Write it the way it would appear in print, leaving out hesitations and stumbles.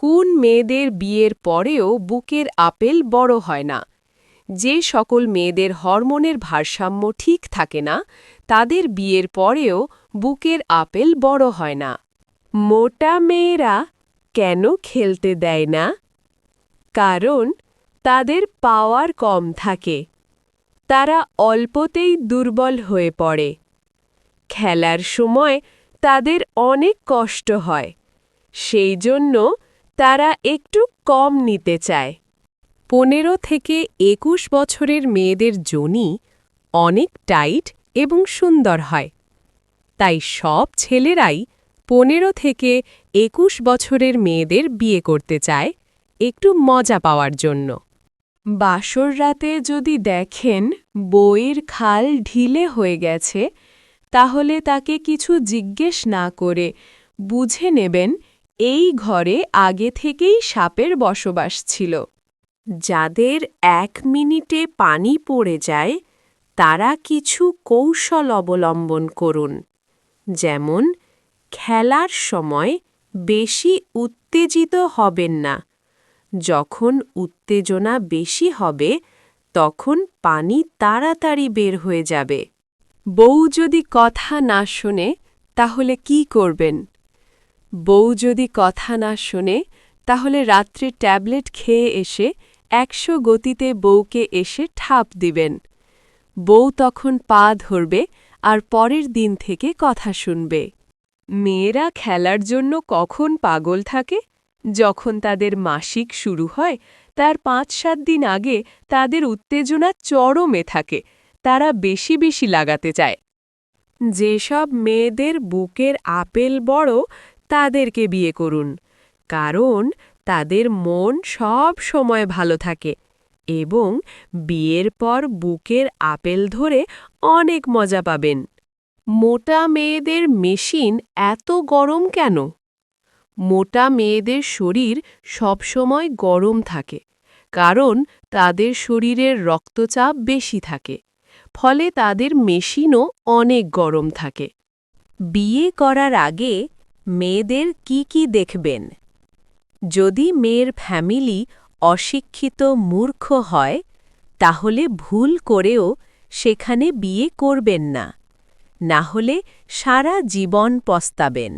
কোন মেয়েদের বিয়ের পরেও বুকের আপেল বড় হয় না? যে সকল মেয়েদের হরমোনের ভারসাম্য ঠিক থাকে না, তাদের বিয়ের পরেও বুকের আপেল বড় হয় না। মোটা মেয়েরা কেন খেলতে দেয় না? কারণ তাদের পাওয়ার কম থাকে। তারা অল্পতেই দুর্বল হয়ে পড়ে। খেলার সময় তাদের অনেক কষ্ট হয়, সেই জন্য তারা একটু কম নিতে চায়। 15 থেকে 21 বছরের মেয়েদের যোনি অনেক টাইট এবং সুন্দর হয়। তাই সব ছেলেরাই 15 থেকে 21 বছরের মেয়েদের বিয়ে করতে চায়, একটু মজা পাওয়ার জন্য। বাসর রাতে যদি দেখেন বউয়ের খাল ঢিলে হয়ে গেছে, তাহলে তাকে কিছু জিজ্ঞেস না করে বুঝে নেবেন এই ঘরে আগে থেকেই সাপের বসবাস ছিল। যাদের 1 মিনিটে পানি পড়ে যায়, তারা কিছু কৌশল অবলম্বন করুন। যেমন, খেলার সময় বেশি উত্তেজিত হবেন না। যখন উত্তেজনা বেশি হবে, তখন পানি তাড়াতাড়ি বের হয়ে যাবে। বউ যদি কথা না শোনে, তাহলে কি করবেন? বউ যদি কথা না শোনে, তাহলে রাত্রে ট্যাবলেট খেয়ে এসে 100 গতিতে বউকে এসে ঠাপ দিবেন। বউ তখন পা ধরবে আর পরের দিন থেকে কথা শুনবে। মেয়েরা খেলার জন্য কখন পাগল থাকে? যখন তাদের মাসিক শুরু হয়, তার 5-7 দিন আগে তাদের উত্তেজনা চরমে থাকে, তারা বেশি বেশি লাগাতে চায়। যেসব মেয়েদের বুকের আপেল বড়, তাদেরকে বিয়ে করুন, কারণ তাদের মন সব সময় ভালো থাকে এবং বিয়ের পর বুকের আপেল ধরে অনেক মজা পাবেন। মোটা মেয়েদের মেশিন এত গরম কেন? মোটা মেয়েদের শরীর সবসময় গরম থাকে, কারণ তাদের শরীরের রক্তচাপ বেশি থাকে, ফলে তাদের মেশিনও অনেক গরম থাকে। বিয়ে করার আগে মেয়েদের কি দেখবেন? যদি মেয়ের ফ্যামিলি অশিক্ষিত মূর্খ হয়, তাহলে ভুল করেও সেখানে বিয়ে করবেন না, না হলে সারা জীবন পস্তাবেন।